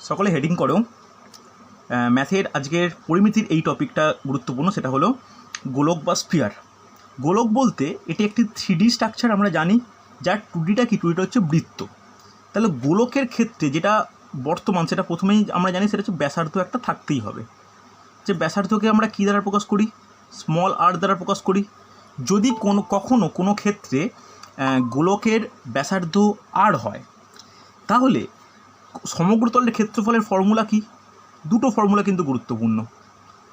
সকলে হেডিং করো। ম্যাথের আজকের পরিমিতির এই টপিকটা গুরুত্বপূর্ণ, সেটা হলো গোলক বা স্ফিয়ার। গোলক বলতে এটি একটি 3D স্ট্রাকচার আমরা জানি, যার 2Dটা কি, 2Dটা হচ্ছে বৃত্ত। তাহলে গোলকের ক্ষেত্রে যেটা বর্তমান, সেটা প্রথমেই আমরা জানি সেটা হচ্ছে ব্যাসার্ধ একটা থাকতেই হবে। যে ব্যাসার্ধকে আমরা কী দ্বারা প্রকাশ করি? স্মল আর দ্বারা প্রকাশ করি। যদি কখনো কোনো ক্ষেত্রে গোলকের ব্যাসার্ধ আর হয়, তাহলে সমগ্রতলের ক্ষেত্রফলের ফর্মুলা কি? দুটো ফর্মুলা কিন্তু গুরুত্বপূর্ণ,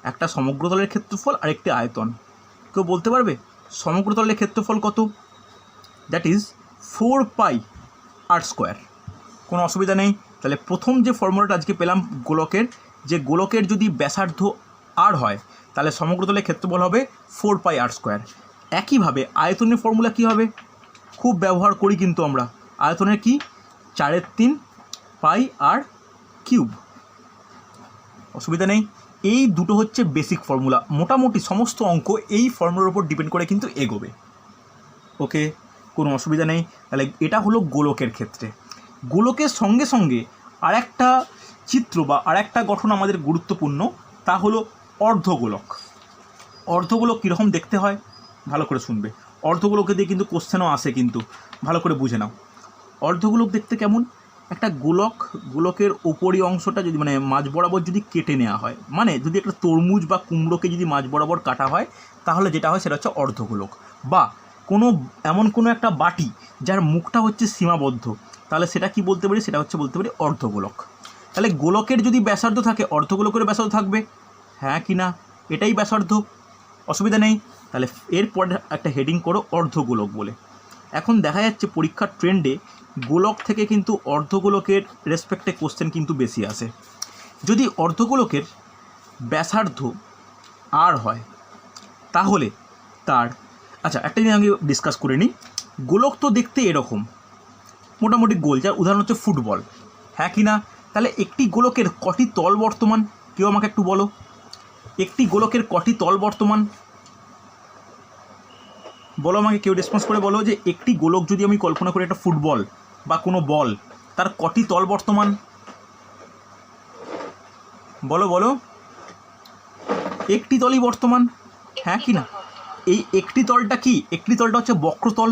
একটা সমগ্রতলের ক্ষেত্রফল আর একটি আয়তন। কেউ বলতে পারবে সমগ্রতলের ক্ষেত্রফল কত? That is 4πr²। কোনো অসুবিধা নেই। তাহলে প্রথম যে ফর্মুলাটা আজকে পেলাম গোলকের, যে গোলকের যদি ব্যাসার্ধ আর হয় তাহলে সমগ্রতলের ক্ষেত্রফল হবে 4πr²। একইভাবে আয়তনের ফর্মুলা কি হবে? খুব ব্যবহার করি কিন্তু আমরা, আয়তনের কি? 4/3πr³। অসুবিধা নেই। এই দুটো হচ্ছে বেসিক ফর্মুলা। মোটামুটি সমস্ত অঙ্ক এই ফর্মুলার উপর ডিপেন্ড করে কিন্তু এগোবে। ওকে, কোনো অসুবিধা নেই। তাহলে এটা হলো গোলকের ক্ষেত্রে। গোলকের সঙ্গে সঙ্গে আরেকটা চিত্র বা আরেকটা গঠন আমাদের গুরুত্বপূর্ণ, তা হলো অর্ধগোলক। অর্ধগোলক কীরকম দেখতে হয় ভালো করে শুনবে। অর্ধগোলকে দিয়ে কিন্তু কোশ্চেনও আসে, কিন্তু ভালো করে বুঝে নাও। অর্ধগোলক দেখতে কেমন? একটা গোলকের ওপরই অংশটা যদি মাঝ বরাবর যদি কেটে নেওয়া হয়, যদি একটা তরমুজ বা কুমড়োকে যদি মাঝ বরাবর কাটা হয়, তাহলে যেটা হয় সেটা হচ্ছে অর্ধগোলক। বা এমন কোনো একটা বাটি যার মুখটা হচ্ছে সীমাবদ্ধ, তাহলে সেটা কি বলতে পারি? সেটা হচ্ছে বলতে পারি অর্ধগোলক। তাহলে গোলকের যদি ব্যাসার্ধ থাকে, অর্ধগোলকের ব্যাসার্ধ থাকবে, হ্যাঁ কি না? এটাই ব্যাসার্ধ, অসুবিধা নেই। তাহলে এরপর একটা হেডিং করো অর্ধগোলক বলে। এখন দেখা যাচ্ছে পরীক্ষার ট্রেন্ডে গোলক থেকে কিন্তু অর্ধগোলকের রেসপেক্টে কোশ্চেন কিন্তু বেশি আসে। যদি অর্ধগোলকের ব্যাসার্ধ আর হয় তাহলে তার একটা জিনিস আমি ডিসকাস করে নিই। গোলক তো দেখতে এরকম মোটামুটি গোল, যার উদাহরণ হচ্ছে ফুটবল, হ্যাঁ কি না? তাহলে একটি গোলকের কটি তল বর্তমান? কেউ আমাকে একটু বলো, একটি গোলকের কটি তল বর্তমান? বলো আমাকে, কেউ রেসপন্স করে বলো যে একটি গোলক যদি আমি কল্পনা করি একটা ফুটবল বা কোনো বল, তার কটি তল বর্তমান? বলো বলো। একটি তলই বর্তমান, হ্যাঁ কি না? এই একটি তলটা কি? একটি তলটা হচ্ছে বক্রতল,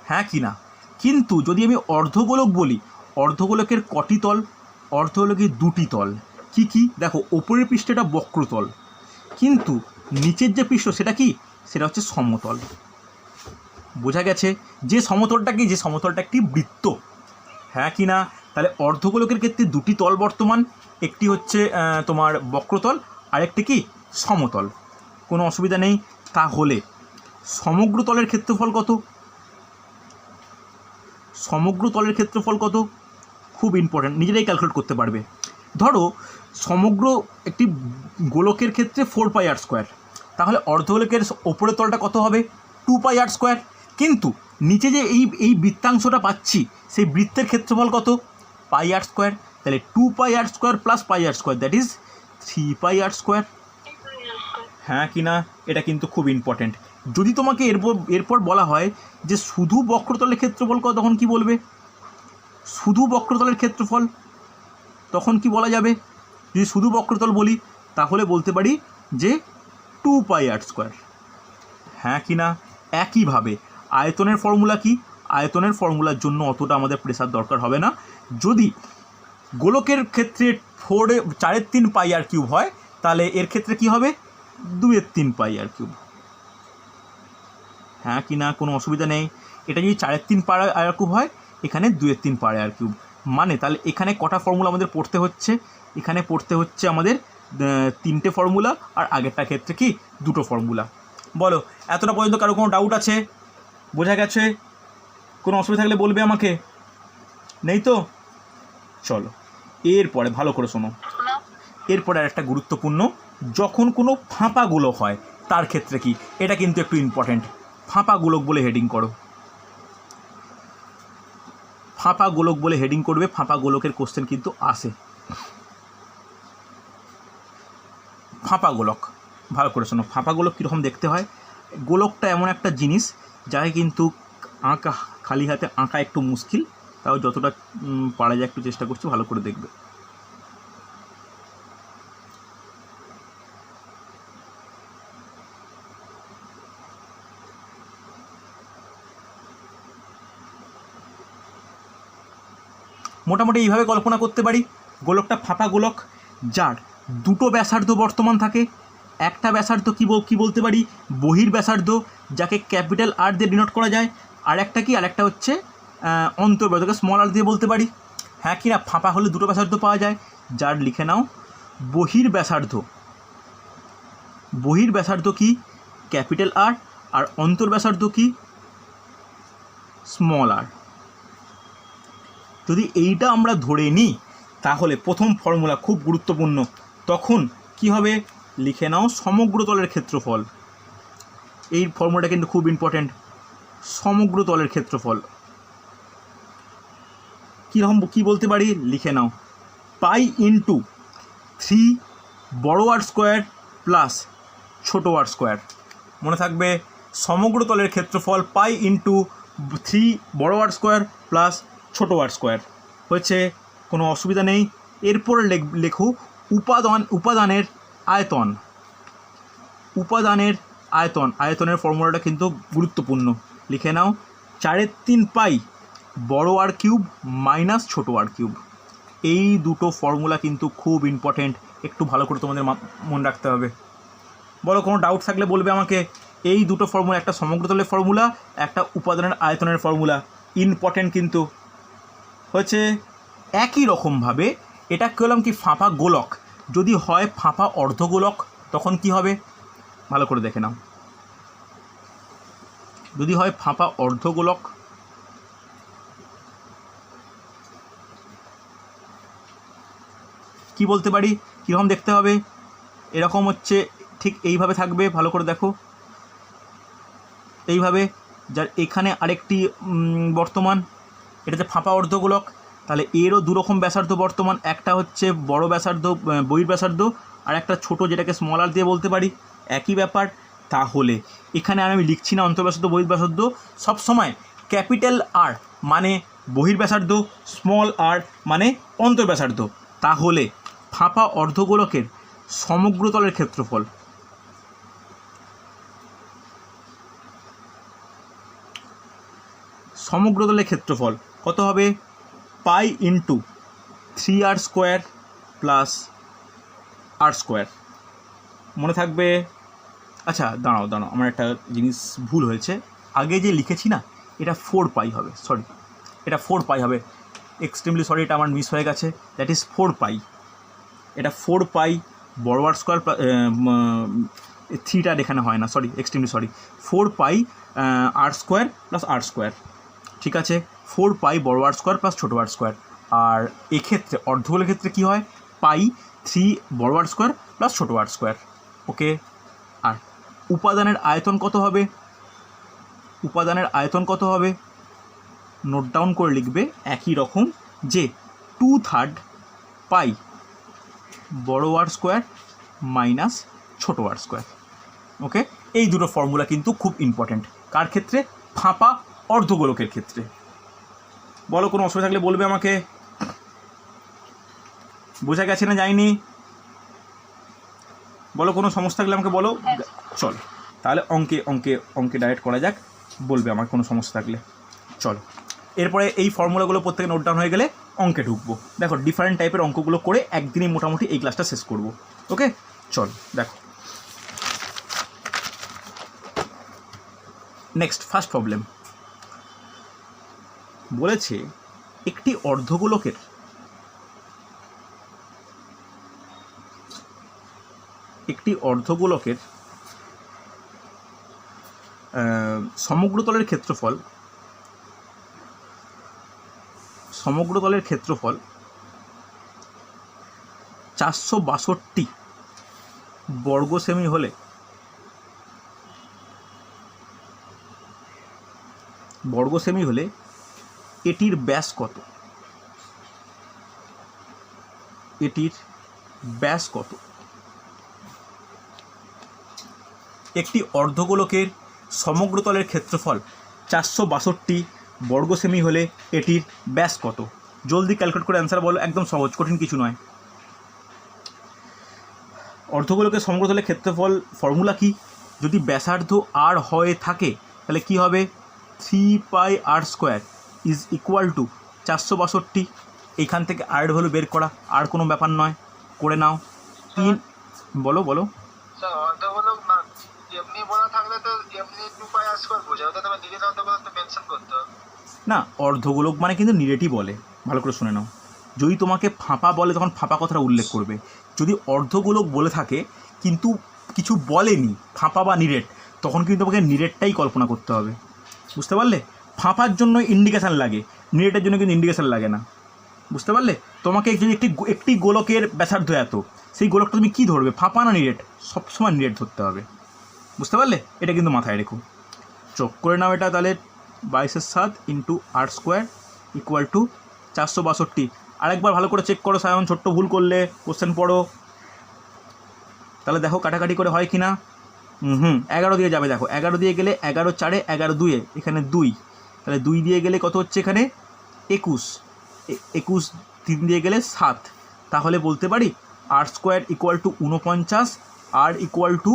হ্যাঁ কি না? কিন্তু যদি আমি অর্ধগোলক বলি, অর্ধগোলকের কটি তল? অর্ধগোলকের দুটি তল। কি কি? দেখো, ওপরের পৃষ্ঠটা বক্রতল, কিন্তু নিচের যে পৃষ্ঠ সেটা কি? সেটা হচ্ছে সমতল। বোঝা গেছে? যে সমতলটা কি? যে সমতলটা একটি বৃত্ত, হ্যাঁ কি না? তাহলে অর্ধগোলকের ক্ষেত্রে দুটি তল বর্তমান, একটি হচ্ছে তোমার বক্রতল, আরেকটি কি? সমতল। কোনো অসুবিধা নেই। তাহলে সমগ্র তলের ক্ষেত্রফল কত? সমগ্র তলের ক্ষেত্রফল কত? খুব ইম্পর্ট্যান্ট, নিজেরাই ক্যালকুলেট করতে পারবে। ধরো সমগ্র একটি গোলকের ক্ষেত্রে 4πr², তাহলে অর্ধগোলকের ওপরের তলটা কত হবে? 2πr²। কিন্তু নিচে যে এই বৃত্তাংশটা পাচ্ছি, সেই বৃত্তের ক্ষেত্রফল কত? πr²। তাহলে 2πr² plus πr², that is 3πr², হ্যাঁ কি না? এটা কিন্তু খুব ইম্পর্ট্যান্ট। যদি তোমাকে এরপর বলা হয় যে শুধু বক্রতলের ক্ষেত্রফল কত, তখন কি বলবে? শুধু বক্রতলের ক্ষেত্রফল, তখন কি বলা যাবে? যদি শুধু বক্রতল বলি তাহলে বলতে পারি যে 2πr², হ্যাঁ কি না? একইভাবে আয়তনের ফর্মুলা কি? আয়তনের ফর্মুলার জন্য অতটা আমাদের প্রেসার দরকার হবে না। যদি গোলকের ক্ষেত্রে 4/3πr³ হয়, তাহলে এর ক্ষেত্রে কি হবে? 2/3πr³, হ্যাঁ কি না? কোনো অসুবিধা নেই। এটা যদি 4/3πr³ হয়, এখানে 2/3πr³। তাহলে এখানে কটা ফর্মুলা আমাদের পড়তে হচ্ছে? এখানে পড়তে হচ্ছে আমাদের 3টে ফর্মুলা, আর আগেরটা ক্ষেত্রে কি? 2টো ফর্মুলা। বলো, এতটা পর্যন্ত কারো কোনো ডাউট আছে? বোঝা গেছে? কোনো অসুবিধা থাকলে বলবে আমাকে, নেই তো? চলো এরপরে ভালো করে শোনো। এরপরে আর একটা গুরুত্বপূর্ণ, যখন কোনো ফাঁপা গোলক হয় তার ক্ষেত্রে কি? এটা কিন্তু একটু ইম্পর্ট্যান্ট। ফাঁপা গোলক বলে হেডিং করো। ফাঁপা গোলক বলে হেডিং করবে। ফাঁপা গোলকের কোশ্চেন কিন্তু আসে। ফাঁপা গোলক ভালো করে শোনো। ফাঁপা গোলক কীরকম দেখতে হয়? গোলকটা এমন একটা জিনিস যাকে কিন্তু খালি হাতে আঁকা একটু মুশকিল, তাও যতটা পারা যায় একটু চেষ্টা করছি, ভালো করে দেখবে। মোটামুটি এইভাবে কল্পনা করতে পারি, গোলকটা ফাঁপা গোলক যার দুটো ব্যাসার্ধ বর্তমান থাকে। একটা ব্যাসার্ধ কী বলতে পারি, বহির ব্যাসার্ধ, যাকে ক্যাপিটাল আর দিয়ে ডিনোট করা যায়। আর একটা কি, আর একটা হচ্ছে অন্তর্ব্যাসার্ধকে স্মল আর দিয়ে বলতে পারি। হ্যাঁ কি না, ফাঁপা হলে দুটো ব্যাসার্ধ পাওয়া যায়, যার লিখে নাও বহির ব্যাসার্ধ। বহির ব্যাসার্ধ কি, ক্যাপিটাল আর, আর অন্তর্ব্যাসার্ধ কি, স্মল আর। যদি এইটা আমরা ধরে নিই তাহলে প্রথম ফর্মুলা খুব গুরুত্বপূর্ণ। তখন কি হবে, লিখে নাও সমগ্র তলের ক্ষেত্রফল। এই ফর্মুলাটা কিন্তু খুব ইম্পর্ট্যান্ট, সমগ্র তলের ক্ষেত্রফল। কীরকম কী বলতে পারি, লিখে নাও পাই ইন্টু 3 বড় আর স্কোয়ার প্লাস ছোটো আর স্কোয়ার। মনে থাকবে সমগ্র তলের ক্ষেত্রফল পাই ইন্টু 3 বড় আর স্কোয়ার প্লাস ছোটো আর স্কোয়ার। হয়েছে, কোনো অসুবিধা নেই। এরপর লেখো উপাদানের আয়তন। উপাদানের আয়তন, আয়তনের ফর্মুলাটা কিন্তু গুরুত্বপূর্ণ। লিখে নাও 4/3 পাই বড় আর কিউব মাইনাস ছোটো আর কিউব। এই দুটো ফর্মুলা কিন্তু খুব ইম্পর্টেন্ট, একটু ভালো করে তোমাদের মনে রাখতে হবে। বলো, কোনো ডাউট থাকলে বলবে আমাকে। এই দুটো ফর্মুলা, একটা সমগ্রতলের ফর্মুলা, একটা উপাদানের আয়তনের ফর্মুলা, ইম্পর্টেন্ট কিন্তু। হচ্ছে একই রকমভাবে এটা করলাম কি, ফাঁপা গোলক যদি হয় ফাঁপা অর্ধগোলক তখন কি হবে, ভালো করে দেখে নাও। যদি হয় ফাঁপা অর্ধগোলক, কি বলতে পারি, কীরকম দেখতে হবে, এরকম হচ্ছে, ঠিক এইভাবে থাকবে, ভালো করে দেখো, এইভাবে। যার এখানে আরেকটি বর্তমান, এটাতে ফাঁপা অর্ধগোলক, তাহলে এরও দুরকম ব্যাসার্ধ বর্তমান, একটা হচ্ছে বড় ব্যাসার্ধ বহির ব্যাসার্ধ, আর একটা ছোট যেটাকে স্মল আর দিয়ে বলতে পারি, একই ব্যাপার। তাহলে এখানে আর আমি লিখছি না অন্তর্ব্যাসার্ধ বহির ব্যাসার্ধ, সবসময় ক্যাপিটাল আর মানে বহির ব্যাসার্ধ, স্মল আর মানে অন্তর্ব্যাসার্ধ। তাহলে ফাঁপা অর্ধগোলকের সমগ্র তলের ক্ষেত্রফল, সমগ্র তলের ক্ষেত্রফল কত হবে, pi into 3r square plus r square. মনে থাকবে। আচ্ছা দাঁড়াও, আমার একটা জিনিস ভুল হয়েছে, আগে যে লিখেছি না, এটা 4 পাই হবে, সরি, এটা 4 পাই হবে, এক্সট্রিমলি সরি, এটা আমার মিস হয়ে গেছে। দ্যাট ইজ 4 পাই, এটা 4 পাই বড় আর স্কোয়ার, 3টা এখানে হয় না, সরি, এক্সট্রিমলি সরি, 4 পাই আর স্কোয়ার প্লাস আর স্কোয়ার। ঠিক আছে, 4 পাই বড় আর স্কোয়ার প্লাস ছোটো আর স্কোয়ার। আর এক্ষেত্রে অর্ধগোলের ক্ষেত্রে কী হয়, পাই 3 বড় আর স্কোয়ার প্লাস ছোটো আর স্কোয়ার। ওকে, আর উপাদানের আয়তন কত হবে, উপাদানের আয়তন কত হবে, নোট ডাউন করে লিখবে একই রকম, যে 2/3 পাই বড় আর স্কোয়ার মাইনাস ছোটো আর স্কোয়ার। ওকে, এই দুটো ফর্মুলা কিন্তু খুব ইম্পর্ট্যান্ট। কার ক্ষেত্রে, ফাঁপা অর্ধগোলকের ক্ষেত্রে। বলো, কোনো অসুবিধা থাকলে বলবে আমাকে। বোঝা গেছে না যায়নি, বলো, কোনো সমস্যা থাকলে আমাকে বলো। চল তাহলে অঙ্কে ডাইরেক্ট করা যাক, বলবে আমার কোনো সমস্যা থাকলে। চলো, এরপরে এই ফর্মুলাগুলো প্রত্যেকে নোট ডাউন হয়ে গেলে অঙ্কে ঢুকবো। দেখো, ডিফারেন্ট টাইপের অঙ্কগুলো করে একদিনই মোটামুটি এই ক্লাসটা শেষ করব। ওকে, চল দেখো। নেক্সট, ফার্স্ট প্রবলেম বলেছে একটি অর্ধগোলকের সমগ্র তলের ক্ষেত্রফল 462 বর্গ সেমি হলে এটির ব্যাস কত, একটি অর্ধগোলকের সমগ্র তলের ক্ষেত্রফল 462 বর্গ সেমি হলে এটির ব্যাস কত। জলদি ক্যালকুলেট করে অ্যান্সার বলো, একদম সহজ, কঠিন কিছু নয়। অর্ধগোলকের সমগ্র তলের ক্ষেত্রফল ফর্মুলা কি, যদি ব্যাসার্ধ আর হয়ে থাকে তাহলে কি হবে, 3 পাই আর স্কোয়ার ইজ ইকুয়াল টু 462। এইখান থেকে আর ভ্যালু বের করা, আর কোনো ব্যাপার নয়, করে নাও। 3 বলো বলো। স্যার অর্ধগোলক না এমনি বলা থাকলে তো এমনি 2πr² বোঝাও, তো তবে নিরেট অর্ধগোলক তো মেনশন করতে হবে না, অর্ধগোলক মানে কিন্তু নিরেটই বলে, ভালো করে শুনে নাও। যদি তোমাকে ফাঁপা বলে তখন ফাঁপা কথাটা উল্লেখ করবে। যদি অর্ধগোলক বলে থাকে কিন্তু কিছু বলেনি ফাঁপা বা নিরেট, তখন কিন্তু তোমাকে নিরেটটাই কল্পনা করতে হবে, বুঝতে পারলে? ফাঁপার জন্য ইন্ডিকেশান লাগে, নিরেটের জন্য কিন্তু ইন্ডিকেশান লাগে না, বুঝতে পারলে? তোমাকে যদি একটি গোলকের ব্যাসার্ধ এত, সেই গোলকটা তুমি কী ধরবে, ফাঁপা না নিরেট? সবসময় নিরেট ধরতে হবে, বুঝতে পারলে? এটা কিন্তু মাথায় রেখো। চোখ করে নাও এটা তাহলে। 22/7 × r² = 462। আরেকবার ভালো করে চেক করো সায়ন, ছোট্ট ভুল করলে কোশ্চেন পড়ো, তাহলে দেখো কাটাকাটি করে হয় কি না। 11 দিয়ে যাবে, দেখো 11 দিয়ে গেলে 11 4 11 2, এখানে 2, তাহলে 2 দিয়ে গেলে কত হচ্ছে এখানে 21, 21 3 দিয়ে গেলে 7, তাহলে বলতে পারি r² = 49, r =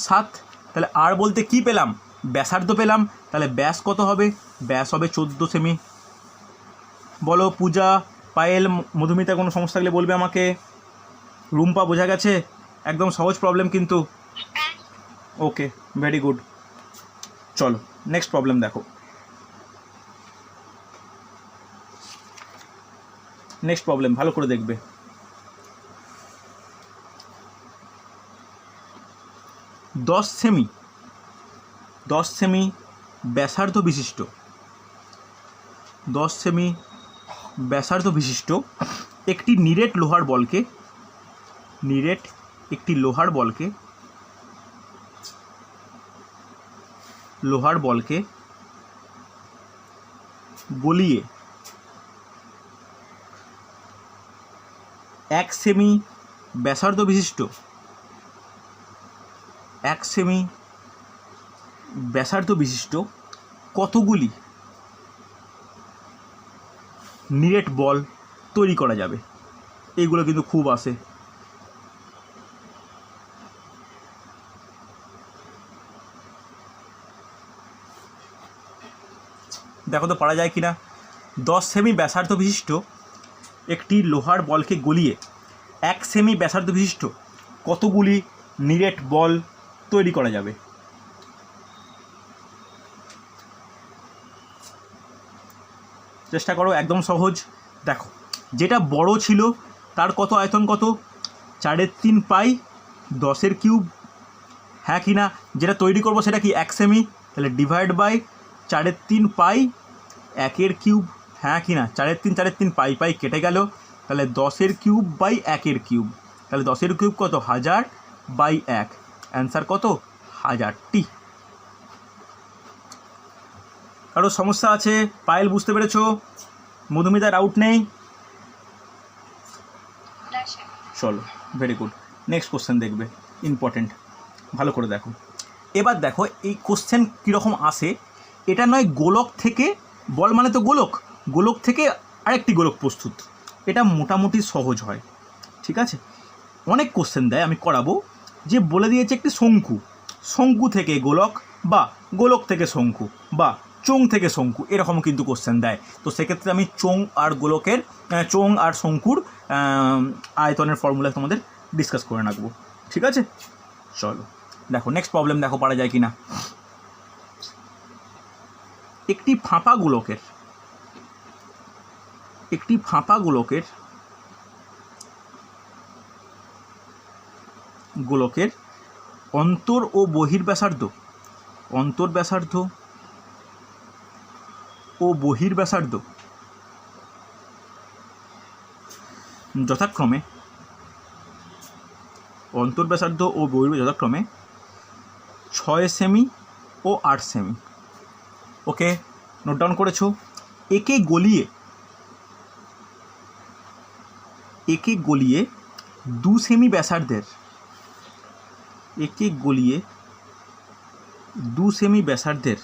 7। তাহলে আর বলতে কি পেলাম, ব্যাসার্ধ পেলাম, তাহলে ব্যাস কত হবে, ব্যাস হবে 14 সেমি। বলো পূজা, পায়েল, মধুমিতা কোনো সমস্যা থাকলে বলবে আমাকে। রুম্পা বোঝা গেছে? একদম সহজ প্রবলেম কিন্তু। ওকে, ভেরি গুড। চলো নেক্সট প্রবলেম দেখো। নেক্সট প্রবলেম ভালো করে দেখবে। 10 সেমি ব্যাসার্ধ বিশিষ্ট, 10 সেমি ব্যাসার্ধ বিশিষ্ট একটি নিরেট লোহার বলকে, গলিয়ে 1 সেমি ব্যাসার্ধ বিশিষ্ট, 1 সেমি ব্যাসার্ধ বিশিষ্ট কতগুলি নিরেট বল তৈরি করা যাবে? এইগুলো কিন্তু খুব আসে। দেখো তো পারা যায় কি না। 10 সেমি ব্যাসার্ধ বিশিষ্ট একটি লোহার বলকে গলিয়ে 1 সেমি ব্যাসার্ধ বিশিষ্ট কতগুলি নিরেট বল তৈরি করা যাবে? চেষ্টা করো, একদম সহজ। দেখো যেটা বড় ছিল তার কত আয়তন, কত 4.3 পাই 10³ হ্যাঁ কি না? যেটা তৈরি করব সেটা কি 1 সেমি, তাহলে ডিভাইড বাই 4.3 পাই 1³ হ্যাঁ কি না? 4.3 পাই কেটে গেল, তাহলে 10³ বাই 1³, তাহলে 10³ কত 1000 বাই 1, অ্যান্সার কত 1000টি। কারো সমস্যা আছে? পায়েল বুঝতে পেরেছো? মধুমিতার আউট নেই? চলো ভেরি গুড। নেক্সট কোশ্চেন দেখবে, ইম্পর্টেন্ট, ভালো করে দেখো। এবার দেখো এই কোশ্চেন কীরকম আসে। এটা নয় গোলক থেকে, বল মানে তো গোলক থেকে আরেকটি গোলক প্রস্তুত, এটা মোটামুটি সহজ হয়, ঠিক আছে? অনেক কোশ্চেন দেয়, আমি করাবো। যে বলে দিয়েছে একটি শঙ্কু থেকে গোলক, বা গোলক থেকে শঙ্কু, বা চোং থেকে শঙ্কু, এরকম কিন্তু কোশ্চেন দেয়। তো সেক্ষেত্রে আমি চোং আর শঙ্কুর আয়তনের ফর্মুলা তোমাদের ডিসকাস করে রাখবো, ঠিক আছে? চলো দেখো নেক্সট প্রবলেম, দেখো পারা যায় কি না। একটি ফাঁপা গোলকের অন্তর ও বহির্ব্যাসার্ধ যথাক্রমে, অন্তর্ব্যাসার্ধ ও বহির্ব্যাসার্ধ যথাক্রমে 6 সেমি ও 8 সেমি। ওকে, নোট ডাউন করেছো? একে গলিয়ে 2 সেমি ব্যাসার্ধের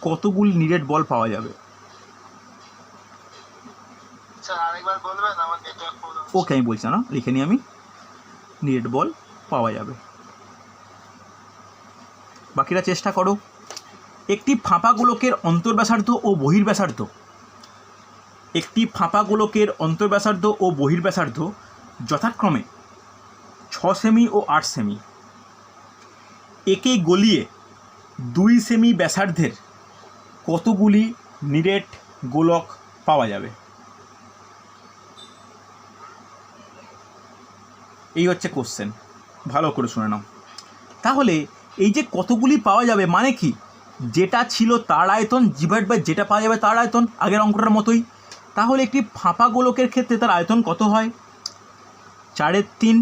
কতগুলি নিরেট বল পাওয়া যাবে? ওকে আমি বলছি না, লিখে নিই আমি, নিরেট বল পাওয়া যাবে। বাকিরা চেষ্টা করো। একটি ফাঁপা গোলকের অন্তর্ব্যাসার্ধ ও বহির্ব্যাসার্ধ একটি ফাঁপা গোলকের অন্তর্ব্যাসার্ধ ও বহির্ব্যাসার্ধ যথাক্রমে 6 সেমি ও 8 সেমি। একে গলিয়ে 2 সেমি ব্যাসার্ধের কতগুলি নিরেট গোলক পাওয়া যাবে? এই হচ্ছে কোশ্চেন, ভালো করে শুনে নাও। তাহলে এই যে কতগুলি পাওয়া যাবে মানে কি, যেটা ছিল তার আয়তন ডিভাইড বাই যেটা পাওয়া যাবে তার আয়তন, আগের অঙ্কটার মতোই। তাহলে একটি ফাঁপা গোলকের ক্ষেত্রে তার আয়তন কত হয়? 4/3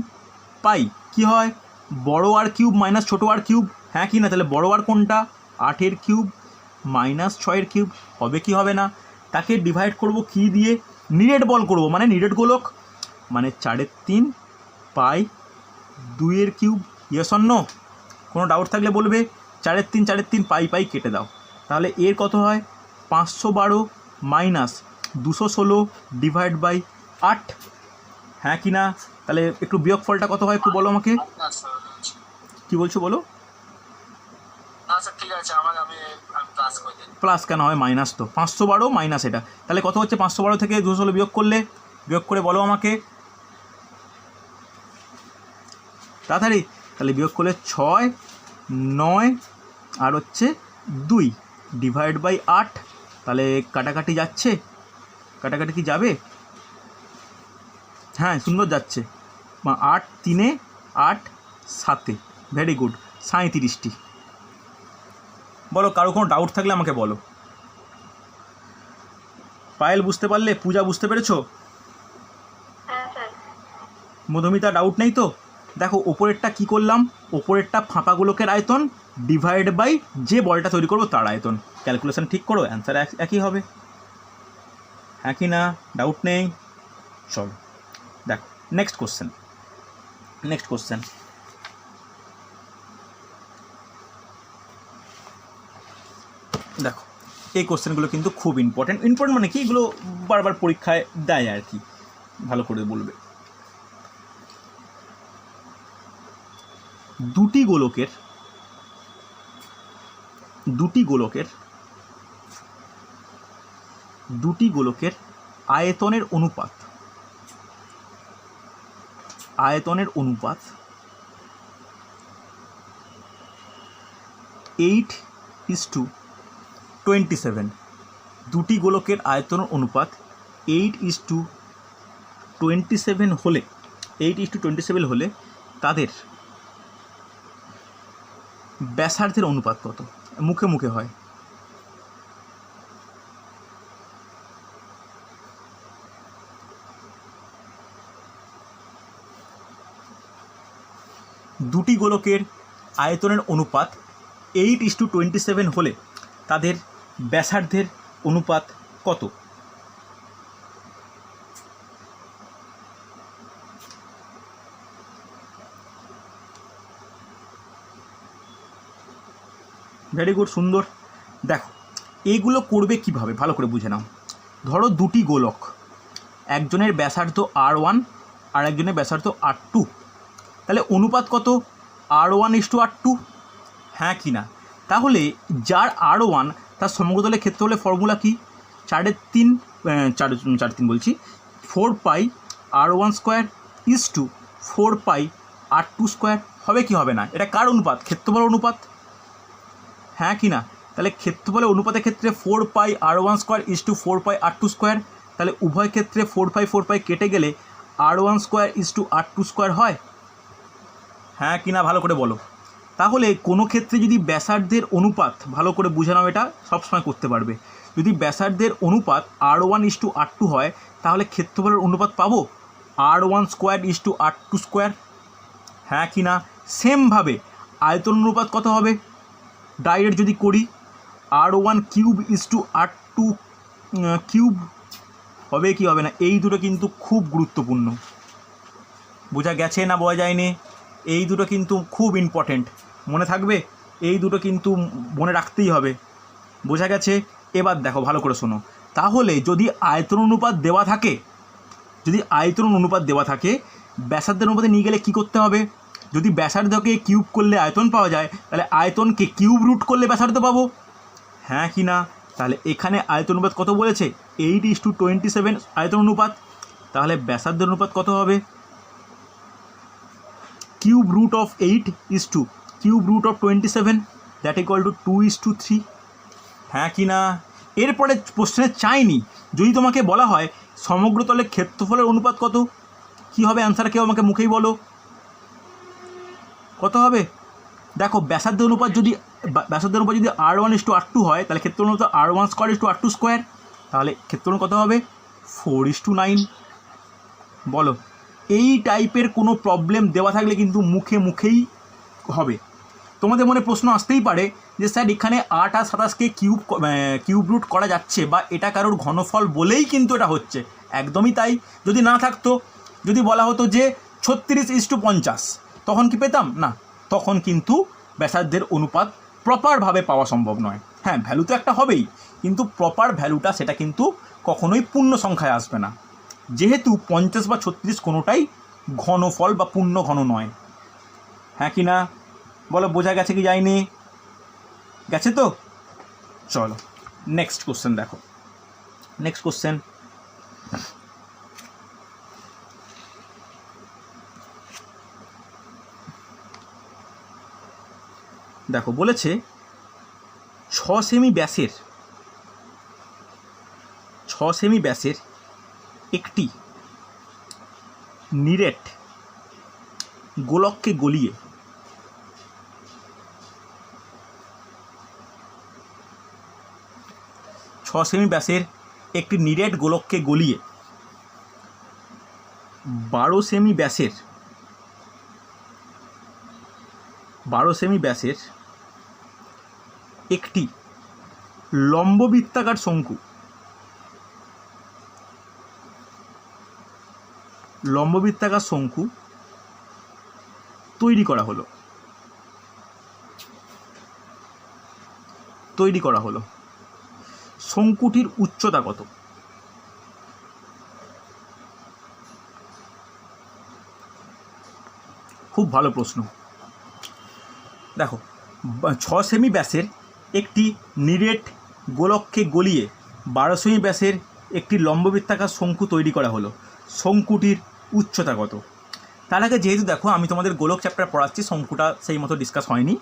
পাই কি হয়, বড় আর কিউব মাইনাস ছোটো আর কিউব, হ্যাঁ কি না? তাহলে বড় আর কোনটা? 8 কিউব মাইনাস 6 কিউব, হবে কি হবে না? তাকে ডিভাইড করব কি দিয়ে? নিরেট বল করব, মানে নিরেট গোলক, মানে 4/3 pi 2 cube. Yes or no? কোনো ডাউট থাকলে বলবে। 4/3 পাই পাই কেটে দাও। তাহলে এর কত হয়? 512 মাইনাস 216 ডিভাইড বাই 8, হ্যাঁ কি না? তাহলে একটু বিয়োগফলটা কত হয় একটু বলো আমাকে। কি বলছো বলো? ঠিক আছে, আমি প্লাস করে দিই। প্লাস কেন হয়? মাইনাস তো, 512 মাইনাস এটা, তাহলে কত হচ্ছে? 512 থেকে 216 বিয়োগ করলে, বিয়োগ করে বলো আমাকে তাড়াতাড়ি। তাহলে বিয়োগ করলে 6, 9 আর হচ্ছে 2 ডিভাইড বাই 8, তাহলে কাটাকাটি যাচ্ছে? কাটাকাটি কি যাবে? হ্যাঁ সুন্দর যাচ্ছে। 8 3 8 7, ভেরি গুড, 37টি। বলো, কারো কোনো ডাউট থাকলে আমাকে বলো। পায়েল বুঝতে পারলে? পূজা বুঝতে পেরেছো? মধুমিতা ডাউট নেই তো? দেখো ওপরেরটা কি করলাম, ওপরেরটা ফাঁপা গোলকের আয়তন ডিভাইড বাই যে বলটা তৈরি করবো তার আয়তন। ক্যালকুলেশন ঠিক করো, অ্যান্সার একই হবে, হ্যাঁ কি না? ডাউট নেই? চলো দেখো নেক্সট কোশ্চেন। দেখো এই কোশ্চেনগুলো কিন্তু খুব ইম্পর্টেন্ট মানে কি, এগুলো বারবার পরীক্ষায় দেয় আর কি, ভালো করে বলবে। দুটি গোলকের আয়তনের অনুপাত 8:27। দুটি গোলকের আয়তনের অনুপাত 8:27 হলে তাদের ব্যাসার্ধের অনুপাত কত? মুখে মুখে হয়। দুটি গোলকের আয়তনের অনুপাত 8:27 হলে তাদের ব্যাসার্ধের অনুপাত কত? ভেরি গুড, সুন্দর। দেখো এইগুলো করবে কিভাবে ভালো করে বুঝে নাও। ধরো দুটি গোলক, একজনের ব্যাসার্ধ R1 আর একজনের ব্যাসার্ধ R2, তাহলে অনুপাত কত? R1:R2, হ্যাঁ কি না? তাহলে যার R1 তার সমগ্রতলের ক্ষেত্রফলের ফর্মুলা কি? 4/3 বলছি 4 পাই R1² is two 4 pi R2², হবে কি হবে না? এটা কার অনুপাত? ক্ষেত্রফল অনুপাত, হ্যাঁ কি না? তাহলে ক্ষেত্রফলের অনুপাতের ক্ষেত্রে 4 পাই R1² is two 4 pi R2², তাহলে উভয় ক্ষেত্রে 4 পাই কেটে গেলে R1² ইজ টু R2² হয়, হ্যাঁ কি না? ভালো করে বলো। তাহলে কোনো ক্ষেত্রে যদি ব্যাসার্ধের অনুপাত, ভালো করে বুঝে নাও, এটা সবসময় করতে পারবে, যদি ব্যাসার্ধের অনুপাত R1:R2 হয় তাহলে ক্ষেত্রফলের অনুপাত পাবো R1² ইজ টু R2², হ্যাঁ কি না? সেমভাবে আয়তন অনুপাত কত হবে? ডাইরেক্ট যদি করি R1³ ইজ টু R2³ হবে কি হবে না? এই দুটো কিন্তু খুব গুরুত্বপূর্ণ, বোঝা গেছে না বোঝা যায়নি? এই দুটো কিন্তু খুব ইম্পর্টেন্ট, মনে থাকবে, এই দুটো কিন্তু মনে রাখতেই হবে, বোঝা গেছে? এবার দেখো ভালো করে শোনো। তাহলে যদি আয়তন অনুপাত দেওয়া থাকে, ব্যাসার্ধের অনুপাতে নিয়ে গেলে কি করতে হবে? যদি ব্যাসার্ধকে কিউব করলে আয়তন পাওয়া যায়, তাহলে আয়তনকে কিউব রুট করলে ব্যাসার্ধ পাবো, হ্যাঁ কি না? তাহলে এখানে আয়তন অনুপাত কত বলেছে? 8:27 আয়তন অনুপাত। তাহলে ব্যাসার্ধের অনুপাত কত হবে? Cube root of 8 is two cube root of 27, that equal to 2:3। হ্যাঁ কি না? এরপরে প্রশ্নে চাইনি যদি তোমাকে বলা হয় সমগ্র তলের ক্ষেত্রফলের অনুপাত কত, কি হবে অ্যান্সার? কেউ আমাকে মুখেই বলো কত হবে। দেখো ব্যাসার্ধের অনুপাত যদি R1:R2 হয় তাহলে ক্ষেত্রফল অনুপাত R1² তাহলে ক্ষেত্রফল কত হবে? 4:9। বলো, এই টাইপের কোনো প্রবলেম দেওয়া থাকলে কিন্তু মুখেই হবে। তোমাদের মনে প্রশ্ন আসতেই পারে যে স্যার এখানে 8 আর 27কে কিউব রুট করা যাচ্ছে বা এটা কারোর ঘনফল বলেই কিন্তু এটা হচ্ছে। একদমই তাই। যদি না থাকতো, যদি বলা হতো যে 36:50, তখন কি পেতাম না? তখন কিন্তু ব্যাসার্ধের অনুপাত প্রপারভাবে পাওয়া সম্ভব নয়। হ্যাঁ, ভ্যালু তো একটা হবেই, কিন্তু প্রপার ভ্যালুটা সেটা কিন্তু কখনোই পূর্ণ সংখ্যায় আসবে না, যেহেতু 50 বা 36 কোনোটাই ঘনফল বা পূর্ণ ঘন নয়। হ্যাঁ কি না? বলো, বোঝা গেছে কি যায়নি? গেছে তো? চলো নেক্সট কোশ্চেন দেখো। নেক্সট কোশ্চেন, দেখো বলেছে 6 সেমি ব্যাসের একটি নিরেট গোলককে গলিয়ে 6 সেমি ব্যাসের একটি নিরেট গোলককে গলিয়ে 12 সেমি ব্যাসের একটি লম্ববৃত্তাকার শঙ্কু তৈরি করা হলো। শঙ্কুটির উচ্চতা কত? খুব ভালো প্রশ্ন। দেখো 6 সেমি ব্যাসের একটি নিরেট গোলককে গলিয়ে 12 সেমি ব্যাসের একটি লম্ববৃত্তাকার শঙ্কু তৈরি করা হলো। শঙ্কুটির উচ্চতা কত? তার আগে যেহেতু দেখো আমি তোমাদের গোলক চ্যাপ্টার পড়াচ্ছি, শঙ্কুটা সেই মতো ডিসকাস হয়নি,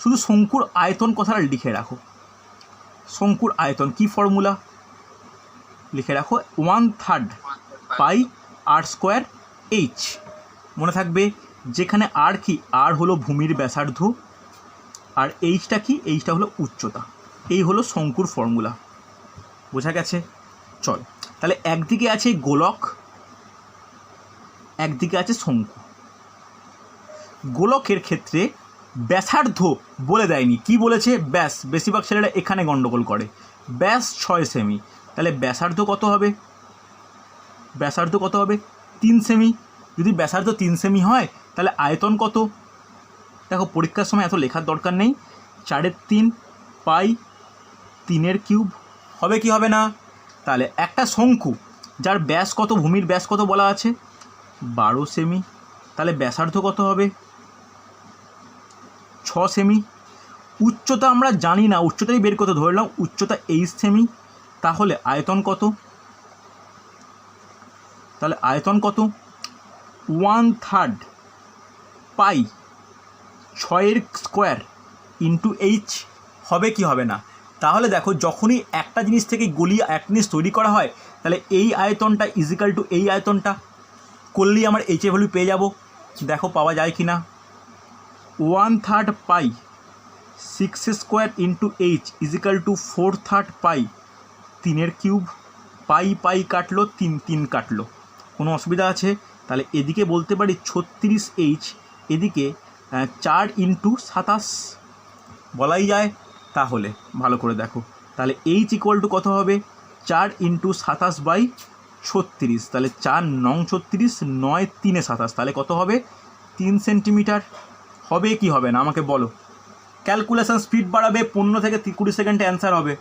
শুধু শঙ্কুর আয়তন কথাটা লিখে রাখো। শঙ্কুর আয়তন কি ফর্মুলা লিখে রাখো? 1/3 পাই R² H। মনে থাকবে, যেখানে আর কি, আর হলো ভূমির ব্যাসার্ধ, আর এইচটা কি, এইচটা হলো উচ্চতা। এই হলো শঙ্কুর ফর্মুলা। বোঝা গেছে? চল, তাহলে একদিকে আছে গোলক, একদিকে আছে শঙ্কু। গোলকের ক্ষেত্রে ব্যাসার্ধ বলে দেয়নি, কি বলেছে? ব্যাস। বেশিরভাগ ছেলেরা এখানে গন্ডগোল করে। ব্যাস 6 সেমি, তাহলে ব্যাসার্ধ কত হবে? 3 সেমি। যদি ব্যাসার্ধ 3 সেমি হয় তাহলে আয়তন কত? দেখো পরীক্ষার সময় এত লেখার দরকার নেই। 4/3 পাই 3³ হবে কি হবে না? তাহলে একটা শঙ্কু যার ব্যাস কত, ভূমির ব্যাস কত বলা আছে? 12 সেমি, তাহলে ব্যাসার্ধ কত হবে? 6 সেমি। উচ্চতা আমরা জানি না, উচ্চতাই বের করতে ধরলাম, উচ্চতা 8 সেমি। তাহলে আয়তন কত? 1/3 পাই 6² ইন্টু H হবে কি হবে না? তাহলে দেখো যখনই একটা জিনিস থেকে গলিয়ে এক জিনিস তৈরি করা হয়, তাহলে এই আয়তনটা ইজিক্যাল টু এই আয়তনটা করলেই আমার H এর ভ্যালু পেয়ে যাব। দেখো পাওয়া যায় কি না? 1/3 পাই 6² ইন্টু H ইজিক্যাল টু 4/3 পাই 3³ পাই কাটলো, 3 কাটলো। কোনো অসুবিধা আছে? তাহলে এদিকে বলতে পারি 36H, এদিকে 4x27 বলাই যায়। তাহলে ভালো করে দেখো, তাহলে H ইকুয়াল টু কত হবে? 4x27/36, তাহলে 4×9 36, 9×3 27, তাহলে কত হবে? 3 সেন্টিমিটার। হবে কি হবে না আমাকে বলো? ক্যালকুলেশন স্পিড বাড়াবে, 15 থেকে 20 সেকেন্ডে অ্যান্সার হবে।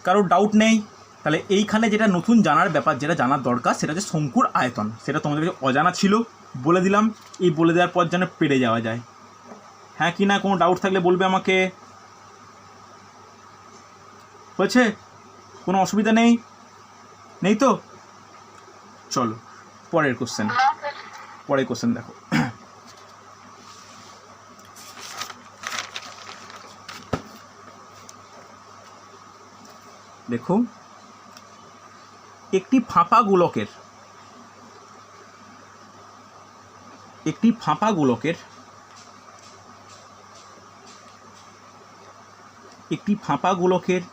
কারোর ডাউট নেই? তাহলে এইখানে যেটা নতুন জানার ব্যাপার, যেটা জানার দরকার, সেটা হচ্ছে শঙ্কুর আয়তন। সেটা তোমাদের কাছে অজানা ছিল, বলে দিলাম। এই বলে দেওয়ার পর যেন পেরে যাওয়া যায়। হ্যাঁ কি না? কোনো ডাউট থাকলে বলবে আমাকে। হয়েছে? কোনো অসুবিধা নেই? নেই তো? চলো পরের কোশ্চেন। পরের কোশ্চেন দেখো। দেখো, একটি ফাঁপা গোলকের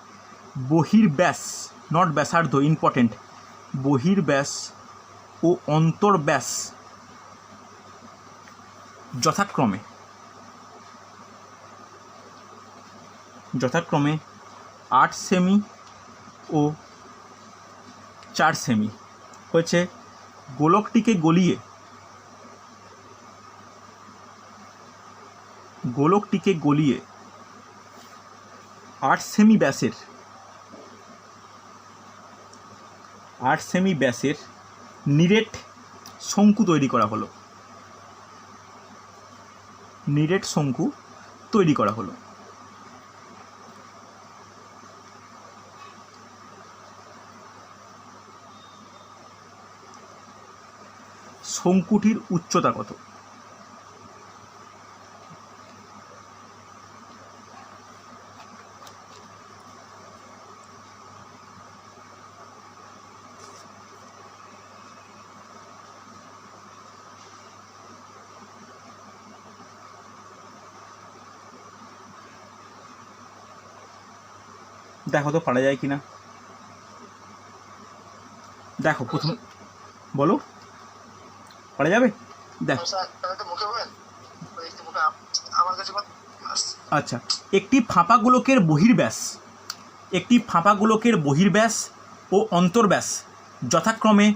বহির্ব্যাস, নট ব্যাসার্ধ, ইম্পর্টেন্ট, বহির্ব্যাস ও অন্তর্ব্যাস যথাক্রমে 8 সেমি ও 4 সেমি হয়েছে। গোলকটিকে গলিয়ে 8 সেমি ব্যাসের নিরেট শঙ্কু তৈরি করা হলো। শঙ্কুটির উচ্চতা কত? দেখো তো পারা যায় কিনা। দেখো প্রথম বলো, পারা যাবে? দেখো, আচ্ছা, একটি ফাঁপা গোলকের বহির্ব্যাস ও অন্তর্ব্যাস যথাক্রমে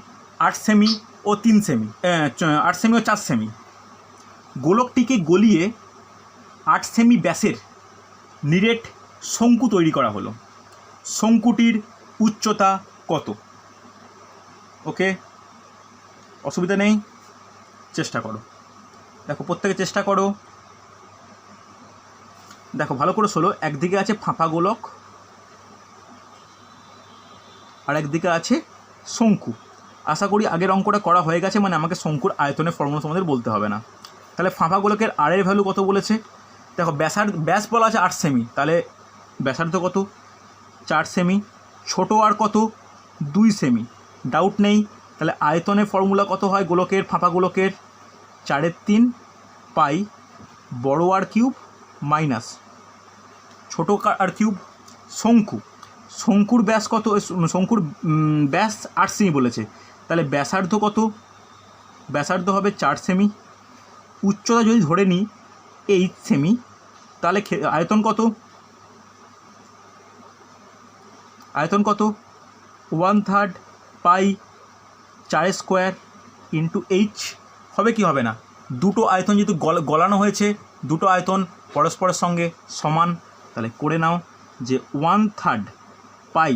8 সেমি ও 3 সেমি, 8 সেমি ও 4 সেমি। গোলকটিকে গলিয়ে 8 সেমি ব্যাসের নিরেট শঙ্কু তৈরি করা হলো। শঙ্কুটির উচ্চতা কত? ওকে, অসুবিধা নেই, চেষ্টা করো। দেখো প্রত্যেকে চেষ্টা করো। দেখো ভালো করে শোনো, একদিকে আছে ফাঁপা গোলক আর একদিকে আছে শঙ্কু। আশা করি আগের অঙ্কটা করা হয়ে গেছে, মানে আমাকে শঙ্কুর আয়তনের ফর্মুলা তোমাদের বলতে হবে না। তাহলে ফাঁপা গোলকের আর এর ভ্যালু কত বলেছে? দেখো ব্যাস বলা আছে 8 সেমি, তাহলে ব্যাসার্ধ কত? 4 সেমি। ছোট আর কত? 2 সেমি। ডাউট নেই। তাহলে আয়তনের ফর্মুলা কত হয় গোলকের, ফাঁপা গোলকের? 4/3 পাই বড় আর কিউব মাইনাস ছোটো আর কিউব। শঙ্কুর ব্যাস কত? শঙ্কুর ব্যাস 8 সেমি বলেছে, তাহলে ব্যাসার্ধ কত? ব্যাসার্ধ হবে 4 সেমি। উচ্চতা যদি ধরে নিই 8 সেমি, তাহলে আয়তন কত? 1/3 পাই 4 স্কোয়ার ইন্টু এইচ। হবে কি হবে না? দুটো আয়তন যেহেতু গলানো হয়েছে, দুটো আয়তন পরস্পরের সঙ্গে সমান, তাহলে করে নাও যে 1/3 pi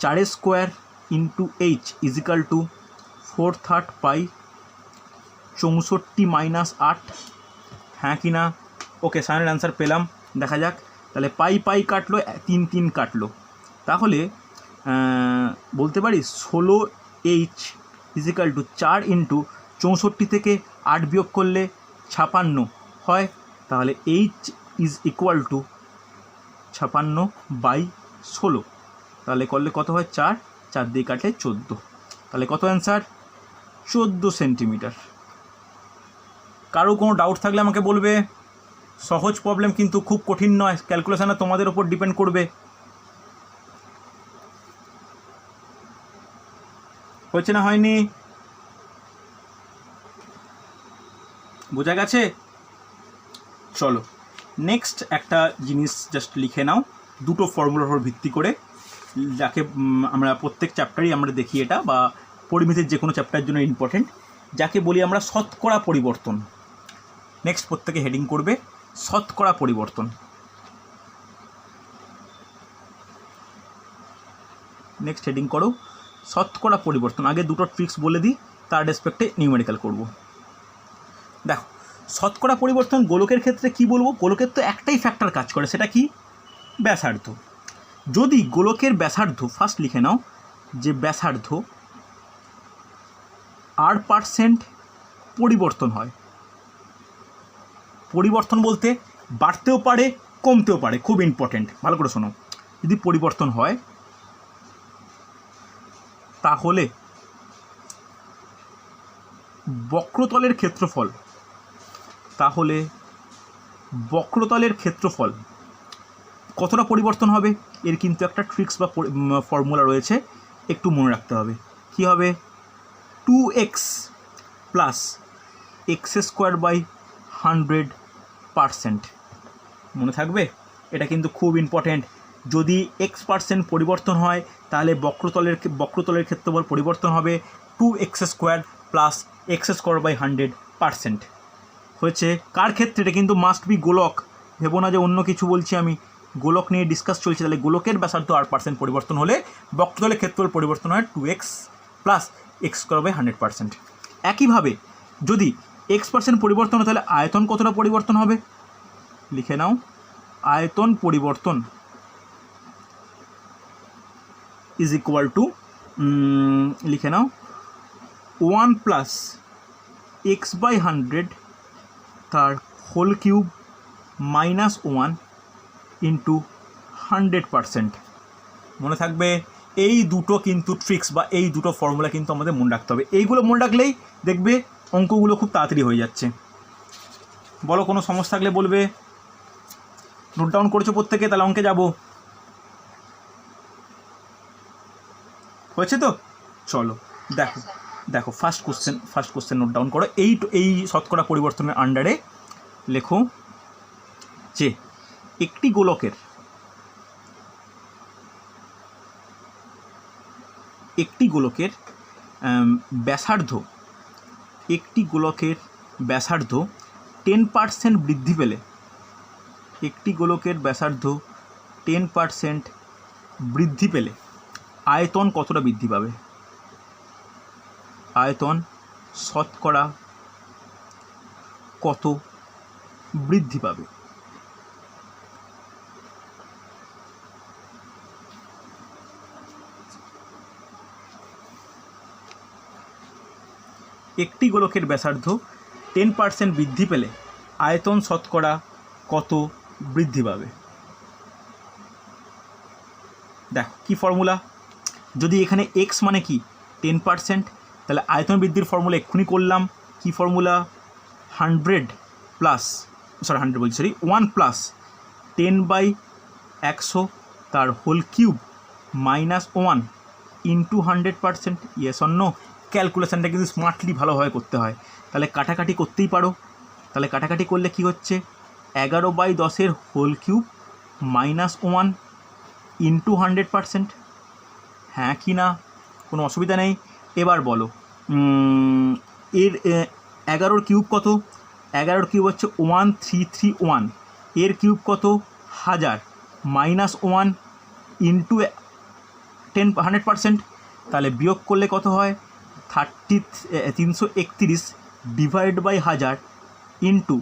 4 square into H is equal to 4/3 pi 64 minus 8। হ্যাঁ কি না? ওকে, সাইনের অ্যান্সার পেলাম। দেখা যাক, তাহলে পাই কাটলো, 3 কাটলো, তাহলে বলতে পারি 16H ইজিক্যাল টু 4 ইন্টু 64 থেকে 8 বিয়োগ করলে 56 হয়। তাহলে H ইজ ইকুয়াল টু 56/16। তাহলে করলে কত হয়? 4 দিয়ে কাটলে 14। তাহলে কত অ্যান্সার? 14 সেন্টিমিটার। কারো কোনো ডাউট থাকলে আমাকে বলবে। সহজ প্রবলেম, কিন্তু খুব কঠিন নয়, ক্যালকুলেশানে তোমাদের ওপর ডিপেন্ড করবে। হয়েছে না হয়নি? বোঝা গেছে? চলো নেক্সট একটা জিনিস জাস্ট লিখে নাও, দুটো ফর্মুলার উপর ভিত্তি করে, যাকে আমরা প্রত্যেক চ্যাপ্টারই আমরা দেখি এটা, বা পরিমিতির যে কোনো চ্যাপ্টারের জন্য ইম্পর্টেন্ট, যাকে বলি আমরা শতকরা পরিবর্তন। নেক্সট প্রত্যেকে হেডিং করবে শতকরা পরিবর্তন। নেক্সট হেডিং করো শতকরা পরিবর্তন। আগে দুটো ট্রিক্স বলে দিই, তার রেসপেক্টে নিউমেরিক্যাল করব। দেখো শতকরা পরিবর্তন গোলকের ক্ষেত্রে কি বলবো, গোলকের তো একটাই ফ্যাক্টর কাজ করে, সেটা কি? ব্যাসার্ধ। যদি গোলকের ব্যাসার্ধ, ফার্স্ট লিখে নাও যে ব্যাসার্ধ r% পরিবর্তন হয়, পরিবর্তন বলতে বাড়তেও পারে কমতেও পারে, খুব ইম্পর্টেন্ট, ভালো করে শোনো, যদি পরিবর্তন হয় তাহলে বক্রতলের ক্ষেত্রফল, তাহলে বক্রতলের ক্ষেত্রফল কতটা পরিবর্তন হবে, এর কিন্তু একটা ট্রিক্স বা ফর্মুলা রয়েছে, একটু মনে রাখতে হবে। কী হবে? 2x প্লাস x²/100%, মনে থাকবে? এটা কিন্তু খুব ইম্পর্ট্যান্ট। যদি x% পরিবর্তন হয় তাহলে বক্রতলের ক্ষেত্রফল পরিবর্তন হবে 2x² প্লাস x²/100%। হয়েছে কার ক্ষেত্রে? এটা কিন্তু মাস্ট বি গোলক, ভেবো না যে অন্য কিছু বলছি আমি, গোলক নিয়ে ডিসকাস চলছে। তাহলে গোলকের ব্যাসার্ধ r% পরিবর্তন হলে বক্রতলের ক্ষেত্রফল পরিবর্তন হয় 2x প্লাস x²/100%। একইভাবে যদি x% পরিবর্তন হয় তাহলে আয়তন কতটা পরিবর্তন হবে, লিখে নাও, আয়তন পরিবর্তন ইজ ইকুয়াল টু, লিখে নাও, 1 প্লাস x/100 তার হোল কিউব মাইনাস 1 ইন্টু 100%। মনে থাকবে? এই দুটো কিন্তু ট্রিক্স বা এই দুটো ফর্মুলা কিন্তু আমাদের মনে রাখতে হবে। এইগুলো মনে রাখলেই দেখবে অঙ্কগুলো খুব তাড়াতাড়ি হয়ে যাচ্ছে। বলো কোনো সমস্যা থাকলে বলবে। নোট ডাউন করেছো প্রত্যেকে? তাহলে অঙ্কে যাব। হয়েছে তো? চলো দেখো দেখো ফার্স্ট কোশ্চেন নোট ডাউন করো। এই শতকরা পরিবর্তনের আন্ডারে লেখো যে একটি গোলকের ব্যাসার্ধ 10% বৃদ্ধি পেলে, একটি গোলকের ব্যাসার্ধ 10% বৃদ্ধি পেলে আয়তন কতটা বৃদ্ধি পাবে? আয়তন শতকরা কত বৃদ্ধি পাবে? একটি গোলকের ব্যাসার্ধ 10% বৃদ্ধি পেলে আয়তন শতকরা কত বৃদ্ধি পাবে? দেখো কী ফর্মুলা, যদি এখানে x মানে কি 10%, তাহলে আয়তন বৃদ্ধির ফর্মুলা এক্ষুনি করলাম। কি ফর্মুলা? 1 প্লাস 10/100 তার whole cube minus 1 into 100%। Yes or no? ক্যালকুলেশানটা কিন্তু স্মার্টলি ভালোভাবে করতে হয়। তাহলে কাটাকাটি করতেই পারো, তাহলে কাটাকাটি করলে কি হচ্ছে? 11/10 হোল কিউব মাইনাস 1 ইন্টু 100%। হ্যাঁ কি না? কোনো অসুবিধা নেই। এবার বলো এর 11 কিউব কত? 11 কিউব হচ্ছে 1331, এর কিউব কত? 1000 মাইনাস 1 ইন্টু 100%। তাহলে বিয়োগ করলে কত হয়? 331 ডিভাইড বাই 1000 ইন্টু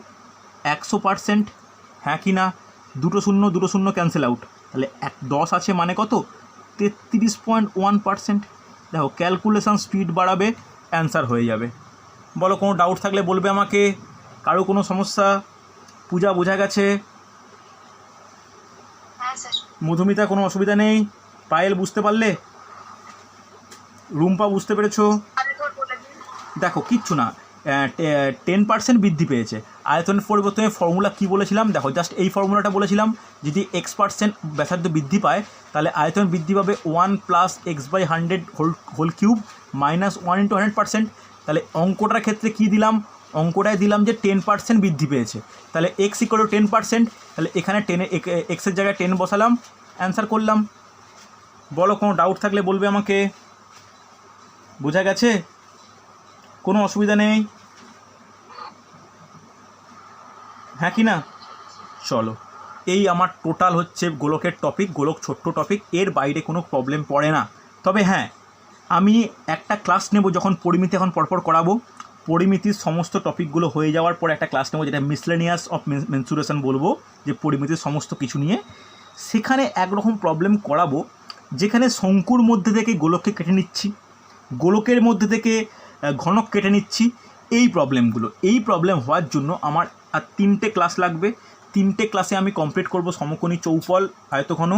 100%। হ্যাঁ কি না? দুটো শূন্য ক্যান্সেল আউট, তাহলে 10 আছে মানে কত? 33.1%। দেখো ক্যালকুলেশান স্পিড বাড়াবে, অ্যান্সার হয়ে যাবে। বলো কোনো ডাউট থাকলে বলবে আমাকে। কারো কোনো সমস্যা? পূজা বোঝা গেছে? মধুমিতা কোনো অসুবিধা নেই? পায়েল বুঝতে পারলে? রুম্পা বুঝতে পেরেছো? দেখো কিচ্ছু না, 10% বৃদ্ধি পেয়েছে। আয়তনের পরিবর্তনের ফর্মুলা কী বলেছিলাম? দেখো জাস্ট এই ফর্মুলাটা বলেছিলাম, যদি x% ব্যাসার্ধ বৃদ্ধি পায় তাহলে আয়তন বৃদ্ধি পাবে 1 plus x/100 whole cube minus 1 into 100%। তাহলে অঙ্কটার ক্ষেত্রে কী দিলাম? অঙ্কটায় দিলাম যে 10% বৃদ্ধি পেয়েছে, তাহলে x = 10%। তাহলে এখানে 10 এক্সের জায়গায় 10 বসালাম, অ্যান্সার করলাম। বলো কোনো ডাউট থাকলে বলবে আমাকে। বোঝা গেছে? কোনো অসুবিধা নেই? হ্যাঁ কি না? চলো, এই আমার টোটাল হচ্ছে গোলকের টপিক। গোলক ছোট্ট টপিক, এর বাইরে কোনো প্রবলেম পড়ে না। তবে হ্যাঁ, আমি একটা ক্লাস নেব যখন পরিমিতি এখন পরপর করাবো, পরিমিতির সমস্ত টপিকগুলো হয়ে যাওয়ার পর একটা ক্লাস নেব যেটা মিসলেনিয়াস অফ মেনসুরেশন বলবো, যে পরিমিতির সমস্ত কিছু নিয়ে। সেখানে একরকম প্রবলেম করাবো, যেখানে শঙ্কুর মধ্যে থেকে গোলককে কেটে নিচ্ছি, গোলকের মধ্যে থেকে ঘনক কেটে নিচ্ছি। এই প্রবলেম হওয়ার জন্য আমার আর 3টে ক্লাস লাগবে। 3টে ক্লাসে আমি কমপ্লিট করব সমকোণী চৌপল, আয়তঘন,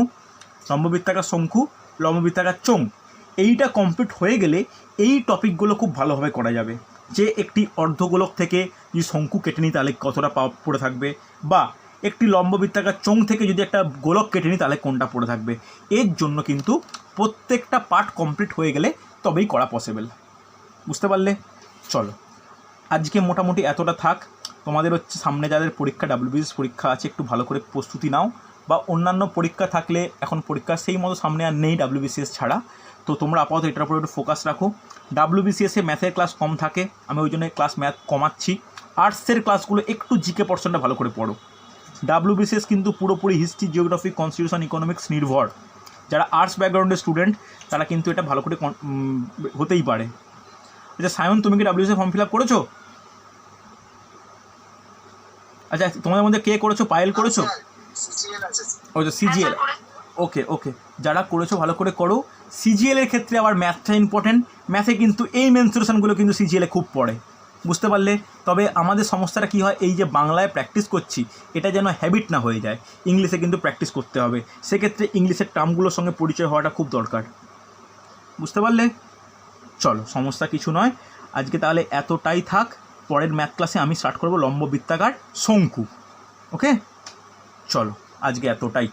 লম্ববৃত্তাকার শঙ্কু, লম্ববৃত্তাকার চোঙ। এইটা কমপ্লিট হয়ে গেলে এই টপিকগুলো খুব ভালোভাবে করা যাবে, যে একটি অর্ধগোলক থেকে যদি শঙ্কু কেটে নিই তাহলে কতটা পড়ে থাকবে, বা একটি লম্ববৃত্তাকার চোঙ থেকে যদি একটা গোলক কেটে নিই তাহলে কোনটা পড়ে থাকবে। এর জন্য কিন্তু প্রত্যেকটা পার্ট কমপ্লিট হয়ে গেলে তবেই করা পসিবল। বুঝতে পারলে? চলো, আজকে মোটামুটি এতটা থাক। তোমাদের হচ্ছে সামনে যাদের পরীক্ষা, WBCS পরীক্ষা আছে, একটু ভালো করে প্রস্তুতি নাও, বা অন্যান্য পরীক্ষা থাকলে, এখন পরীক্ষা সেই মতো সামনে আর নেই WBCS ছাড়া, তো তোমরা আপাতত এটার উপরে একটু ফোকাস রাখো। WBCS-এ ম্যাথের ক্লাস কম থাকে, আমি ওই জন্য ক্লাস ম্যাথ কমাচ্ছি। আর্টসের ক্লাসগুলো একটু জিকে পোর্শনটা ভালো করে পড়ো। WBCS কিন্তু পুরোপুরি হিস্ট্রি, জিওগ্রাফি, কনস্টিটিউশন, ইকোনমিক্স নির্ভর। যারা আর্টস ব্যাকগ্রাউন্ডের স্টুডেন্ট তারা কিন্তু এটা ভালো করে হতেই পারে। আচ্ছা সায়ন, তুমি কি WBCS ফর্ম ফিল আপ করেছো? আচ্ছা, তোমাদের মধ্যে কে করেছো? পায়েল করেছো? ওই তো CGL। ওকে, যারা করেছো ভালো করে করো। CGL-এর ক্ষেত্রে আবার ম্যাথটা ইম্পর্টেন্ট। ম্যাথে কিন্তু এই মেনস্ট্রুয়েশনগুলো কিন্তু CGL-এ খুব পড়ে। বুঝতে পারলে? তবে আমাদের সমস্যাটা কী হয়, এই যে বাংলায় প্র্যাকটিস করছি এটা যেন হ্যাবিট না হয়ে যায়, ইংলিশে কিন্তু প্র্যাকটিস করতে হবে। সেক্ষেত্রে ইংলিশের টার্মগুলোর সঙ্গে পরিচয় হওয়াটা খুব দরকার। বুঝতে পারলে? চলো, সমস্যা কিছু নয়। আজকে তাহলে এতটাই থাক। পরের ম্যাথ ক্লাসে আমি স্টার্ট করব লম্ববৃত্তাকার শঙ্কু। ওকে, চলো আজকে এতটাই।